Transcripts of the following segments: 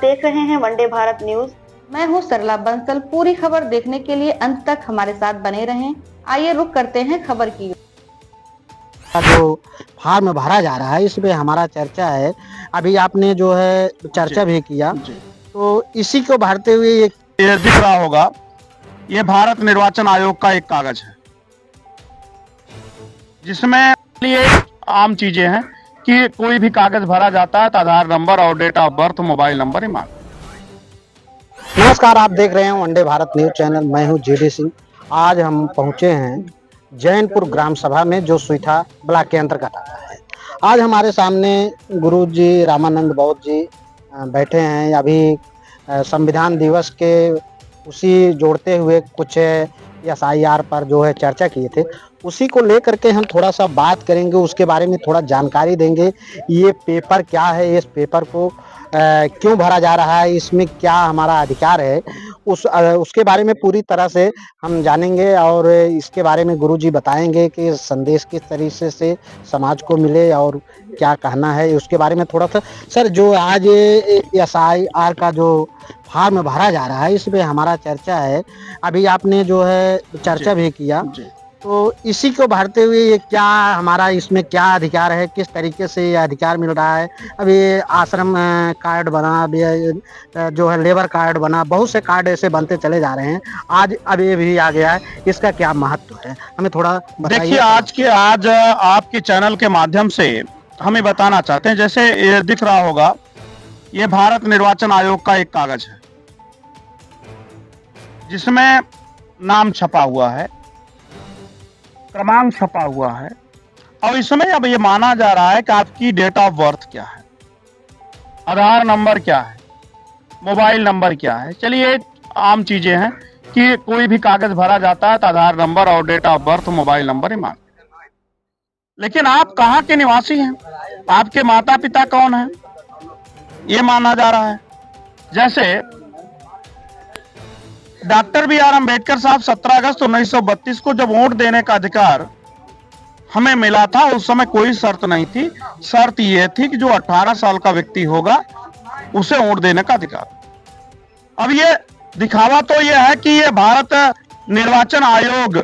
देख रहे हैं वनडे भारत न्यूज। मैं हूं सरला बंसल। पूरी खबर देखने के लिए अंत तक हमारे साथ बने रहें। आइए रुक करते हैं खबर की। जो फार्म भरा जा रहा है इसमें हमारा चर्चा है। अभी आपने जो है चर्चा भी किया, तो इसी को भरते हुए ये दिख रहा होगा, ये भारत निर्वाचन आयोग का एक कागज है जिसमें ये आम चीजें हैं कि कोई भी कागज भरा जाता है तो आधार नंबर और date of birth, mobile number ही मांग। नमस्कार, आप देख रहे हैं वनडे भारत न्यूज चैनल। मैं हूं जीडी सिंह। आज हम पहुंचे हैं जैनपुर ग्राम सभा में, जो सुईठा ब्लॉक के अंतर्गत आता है। आज हमारे सामने गुरु जी रामानंद बौद्ध जी बैठे हैं। अभी संविधान दिवस के उसी जोड़ते हुए कुछ SIR पर जो है चर्चा किए थे, उसी को लेकर के हम थोड़ा सा बात करेंगे, उसके बारे में थोड़ा जानकारी देंगे। ये पेपर क्या है, इस पेपर को क्यों भरा जा रहा है, इसमें क्या हमारा अधिकार है, उसके बारे में पूरी तरह से हम जानेंगे। और इसके बारे में गुरुजी बताएंगे कि संदेश किस तरीके से समाज को मिले और क्या कहना है उसके बारे में थोड़ा सा। सर, जो आज SIR का जो फार्म भरा जा रहा है इसमें हमारा चर्चा है। अभी आपने जो है चर्चा भी किया, तो इसी को भरते हुए ये क्या हमारा इसमें क्या अधिकार है, किस तरीके से ये अधिकार मिल रहा है। अभी आश्रम कार्ड बना, अभी जो है लेबर कार्ड बना, बहुत से कार्ड ऐसे बनते चले जा रहे हैं। आज अब ये भी आ गया है, इसका क्या महत्व है, हमें थोड़ा बताइए। देखिए, आज आपके चैनल के माध्यम से हमें बताना चाहते हैं, जैसे ये दिख रहा होगा, ये भारत निर्वाचन आयोग का एक कागज है जिसमें नाम छपा हुआ है, क्रमांक छपा हुआ है, और इसमें अब ये माना जा रहा है कि आपकी डेट ऑफ बर्थ क्या है, आधार नंबर क्या है, मोबाइल नंबर क्या है। चलिए, आम चीजें हैं कि कोई भी कागज भरा जाता है तो आधार नंबर और date of birth, mobile number ही मांग। लेकिन आप कहाँ के निवासी हैं, आपके माता पिता कौन हैं, ये माना जा रहा है। जैसे डॉक्टर BR अम्बेडकर साहब 17 अगस्त 1932 को जब वोट देने का अधिकार हमें मिला था, उस समय कोई शर्त नहीं थी। शर्त यह थी कि जो 18 साल का व्यक्ति होगा उसे वोट देने का अधिकार। अब ये दिखावा तो यह है कि ये भारत निर्वाचन आयोग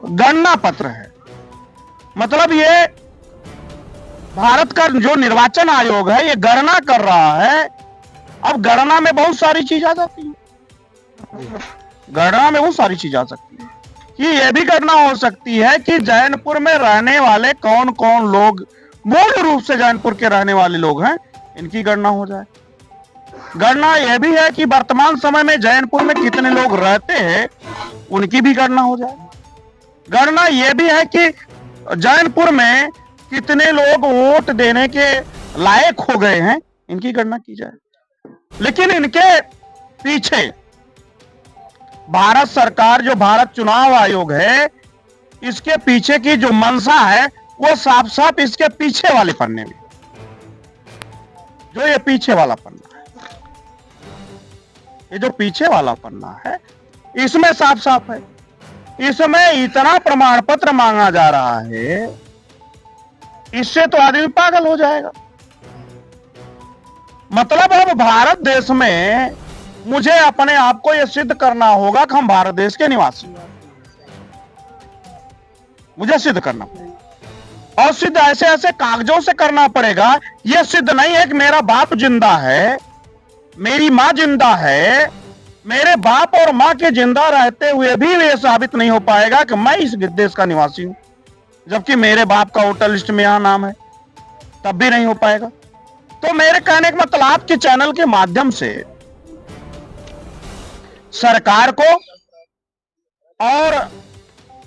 गणना पत्र है, मतलब ये भारत का जो निर्वाचन आयोग है ये गणना कर रहा है। अब गणना में बहुत सारी चीज आ जाती है, गणना में बहुत सारी चीज आ सकती है कि यह भी गणना हो सकती है कि जैनपुर में रहने वाले कौन कौन लोग मूल रूप से जैनपुर के रहने वाले लोग हैं, इनकी गणना हो जाए। गणना यह भी है कि वर्तमान समय में जैनपुर में कितने लोग रहते हैं, उनकी भी गणना हो जाए। गणना यह भी है कि जैनपुर में कितने लोग वोट देने के लायक हो गए हैं, इनकी गणना की जाए। लेकिन इनके पीछे भारत सरकार, जो भारत चुनाव आयोग है, इसके पीछे की जो मंशा है वो साफ साफ इसके पीछे वाले पन्ने में, जो ये पीछे वाला पन्ना है, ये जो पीछे वाला पन्ना है, इसमें साफ साफ है। इसमें इतना प्रमाण पत्र मांगा जा रहा है, इससे तो आदमी पागल हो जाएगा। मतलब अब भारत देश में मुझे अपने आप को यह सिद्ध करना होगा कि हम भारत देश के निवासी हैं, मुझे सिद्ध करना पड़ेगा। और सिद्ध ऐसे ऐसे कागजों से करना पड़ेगा। यह सिद्ध नहीं है कि मेरा बाप जिंदा है, मेरी मां जिंदा है, मेरे बाप और मां के जिंदा रहते हुए भी यह साबित नहीं हो पाएगा कि मैं इस देश का निवासी हूं, जबकि मेरे बाप का वोटर लिस्ट में यहां नाम है, तब भी नहीं हो पाएगा। तो मेरे कहने का मतलब आपके चैनल के माध्यम से सरकार को, और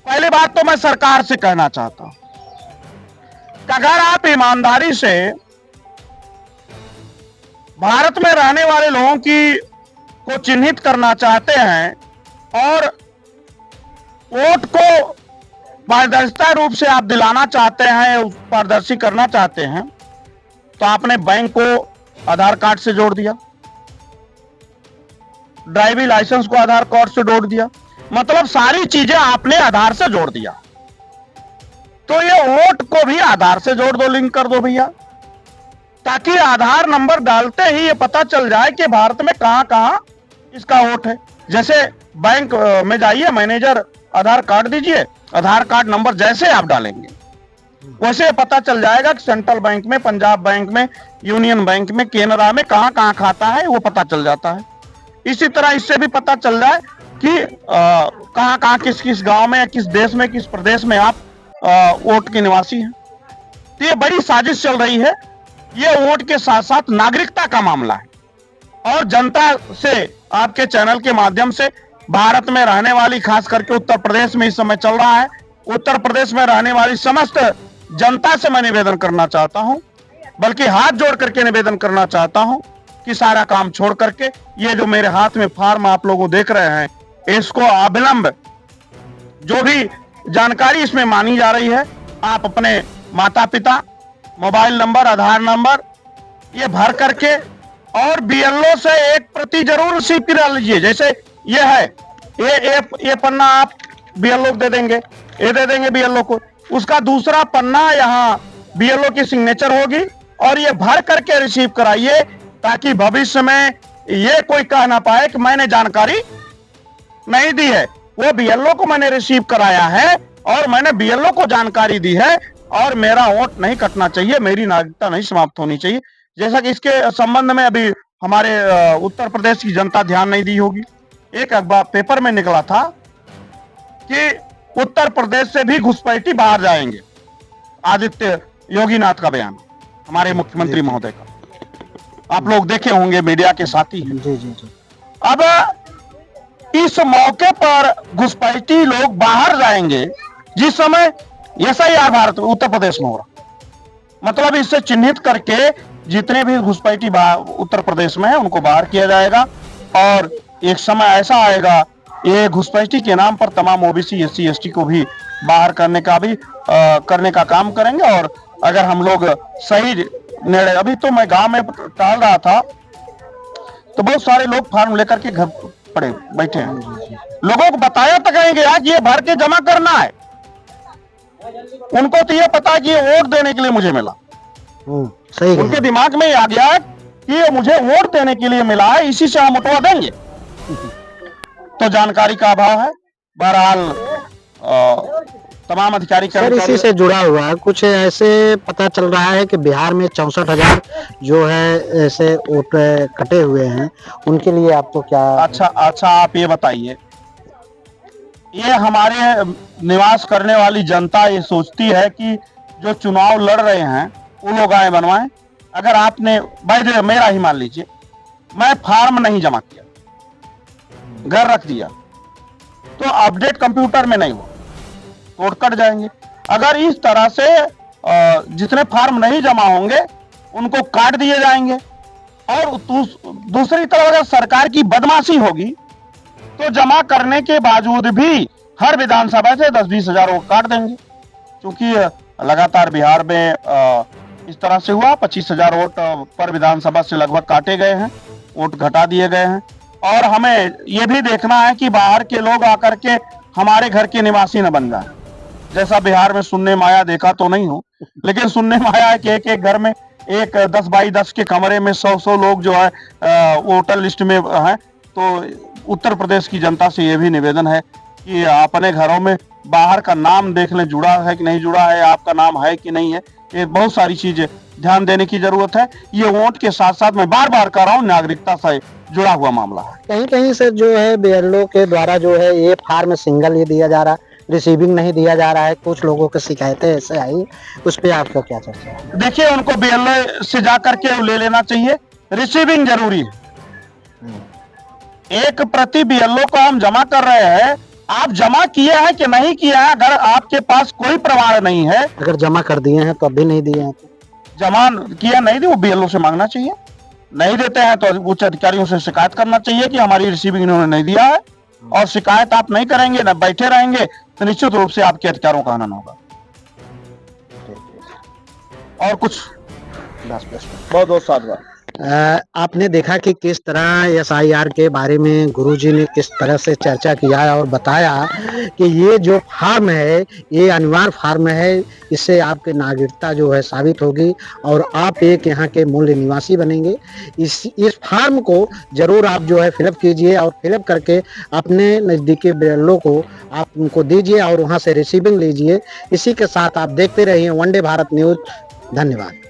पहली बात तो मैं सरकार से कहना चाहता हूं कि अगर आप ईमानदारी से भारत में रहने वाले लोगों को चिन्हित करना चाहते हैं और वोट को पारदर्शिता रूप से आप दिलाना चाहते हैं, पारदर्शी करना चाहते हैं, तो आपने बैंक को आधार कार्ड से जोड़ दिया, ड्राइविंग लाइसेंस को आधार कार्ड से जोड़ दिया, मतलब सारी चीजें आपने आधार से जोड़ दिया। तो ये वोट को भी आधार से जोड़ दो, लिंक कर दो भैया। ताकि आधार नंबर डालते ही ये पता चल जाए कि भारत में कहां कहां इसका वोट है। जैसे बैंक में जाइए, मैनेजर आधार कार्ड दीजिए, आधार कार्ड नंबर जैसे आप डालेंगे वैसे पता चल जाएगा कि सेंट्रल बैंक में, पंजाब बैंक में, यूनियन बैंक में, केनरा में कहां कहां खाता है, वो पता चल जाता है। इसी तरह इससे भी पता चल जाए कि कहां कहां किस किस गांव में, किस देश में, किस प्रदेश में आप वोट के निवासी हैं। तो ये बड़ी साजिश चल रही है। ये वोट के साथ साथ नागरिकता का मामला है और जनता से आपके चैनल के माध्यम से भारत में रहने वाली, खास करके उत्तर प्रदेश में इस समय चल रहा है, उत्तर प्रदेश में रहने वाली समस्त जनता से मैं निवेदन करना चाहता हूं, बल्कि हाथ जोड़ करके निवेदन करना चाहता हूं कि सारा काम छोड़ करके ये जो मेरे हाथ में फॉर्म आप लोगों देख रहे हैं, इसको अविलंब जो भी जानकारी इसमें मांगी जा रही है, आप अपने माता पिता, मोबाइल नंबर, आधार नंबर ये भर करके और बीएलओ से एक प्रति जरूर रिसीव करा लीजिए। जैसे ये है, ये पन्ना आप बीएलओ को दे देंगे, ये दे देंगे बीएलओ को, उसका दूसरा पन्ना यहाँ बीएलओ की सिग्नेचर होगी और ये भर करके रिसीव कराइए, ताकि भविष्य में ये कोई कह ना पाए कि मैंने जानकारी नहीं दी है। वो बीएलओ को मैंने रिसीव कराया है और मैंने बीएलओ को जानकारी दी है और मेरा वोट नहीं कटना चाहिए, मेरी नागरिकता नहीं समाप्त होनी चाहिए। जैसा कि इसके संबंध में अभी हमारे उत्तर प्रदेश की जनता ध्यान नहीं दी होगी, एक अखबार पेपर में निकला था कि उत्तर प्रदेश से भी घुसपैठी बाहर जाएंगे। आदित्य योगीनाथ का बयान, हमारे मुख्यमंत्री महोदय का, आप लोग देखे होंगे, मीडिया के साथी हैं। जी जी जी। अब इस मौके पर घुसपैठी लोग बाहर जाएंगे जिस समय एसआईआर भारत उत्तर प्रदेश में हो रहा, मतलब इससे चिन्हित करके जितने भी घुसपैठी उत्तर प्रदेश में है उनको बाहर किया जाएगा और एक समय ऐसा आएगा ये घुसपैठी के नाम पर तमाम ओबीसी, एससी, एसटी को भी बाहर करने का काम करेंगे। और अगर हम लोग सही निर्णय, अभी तो मैं गांव में टहल रहा था तो बहुत सारे लोग फॉर्म लेकर के घर पड़े बैठे हैं, लोगों को बताया तक है कि ये भर के जमा करना है। उनको तो ये पता है कि ये वोट देने के लिए मुझे मिला, सही, उनके दिमाग में आ गया कि ये मुझे वोट देने के लिए मिला है, इसी से हम उठवा देंगे। तो जानकारी का अभाव है। बहरहाल तमाम अधिकारी सर इसी से जुड़ा हुआ कुछ ऐसे पता चल रहा है कि बिहार में 64,000 जो है ऐसे वोट कटे हुए हैं, उनके लिए आपको क्या? अच्छा आप ये बताइए, ये हमारे निवास करने वाली जनता ये सोचती है कि जो चुनाव लड़ रहे हैं वो लोग आए बनवाएं। अगर आपने मेरा ही मान लीजिए, मैं फॉर्म नहीं जमा किया, घर रख दिया, तो अपडेट कंप्यूटर में नहीं हुआ, वोट कट जाएंगे। अगर इस तरह से जितने फॉर्म नहीं जमा होंगे उनको काट दिए जाएंगे। और दूसरी तरफ अगर सरकार की बदमाशी होगी तो जमा करने के बावजूद भी हर विधानसभा से 10-20 हजार वोट काट देंगे। क्योंकि लगातार बिहार में इस तरह से हुआ, 25,000 वोट पर विधानसभा से लगभग काटे गए हैं, वोट घटा दिए गए हैं। और हमें यह भी देखना है कि बाहर के लोग आकर के हमारे घर के निवासी न बन जाए। जैसा बिहार में सुनने में आया, देखा तो नहीं हो, लेकिन सुनने में आया है कि एक घर में एक 10 बाई 10 के कमरे में 100 लोग जो है वोटर लिस्ट में हैं। तो उत्तर प्रदेश की जनता से यह भी निवेदन है कि अपने घरों में बाहर का नाम देख लें, जुड़ा है कि नहीं जुड़ा है, आपका नाम है कि नहीं है। ये बहुत सारी चीजें ध्यान देने की जरूरत है। ये वोट के साथ साथ मैं बार बार कह रहा हूँ, नागरिकता से जुड़ा हुआ मामला है। कहीं कहीं से जो है बीएलओ के द्वारा जो है ये फॉर्म सिंगल ये दिया जा रहा है, रिसीविंग नहीं दिया जा रहा है। कुछ लोगों की शिकायतें ऐसे आई, उस पे आपका क्या चर्चा है? देखिए, उनको बीएलओ से जाकर के ले लेना चाहिए, रिसीविंग जरूरी है। एक प्रति बीएलओ को हम जमा कर रहे हैं, आप जमा किए हैं कि नहीं किया है, अगर आपके पास कोई प्रमाण नहीं है, अगर जमा कर दिए हैं तो अभी नहीं दिए हैं, जमा किया नहीं दी, वो बीएलओ से मांगना चाहिए। नहीं देते हैं तो उच्च अधिकारियों से शिकायत करना चाहिए कि हमारी रिसीविंग इन्होंने नहीं दिया है। और शिकायत आप नहीं करेंगे, ना बैठे रहेंगे, तो निश्चित रूप से आपके अधिकारों का हनन होगा। और कुछ बस बहुत बहुत साधुवाद। आपने देखा कि किस तरह SIR के बारे में गुरुजी ने किस तरह से चर्चा किया है और बताया कि ये जो फार्म है ये अनिवार्य फार्म है, इससे आपकी नागरिकता जो है साबित होगी और आप एक यहाँ के मूल निवासी बनेंगे। इस फार्म को जरूर आप जो है फिलअप कीजिए और फिलअप करके अपने नज़दीकी बिएलओ को आप उनको दीजिए और वहाँ से रिसीविंग लीजिए। इसी के साथ आप देखते रहिए वनडे भारत न्यूज़। धन्यवाद।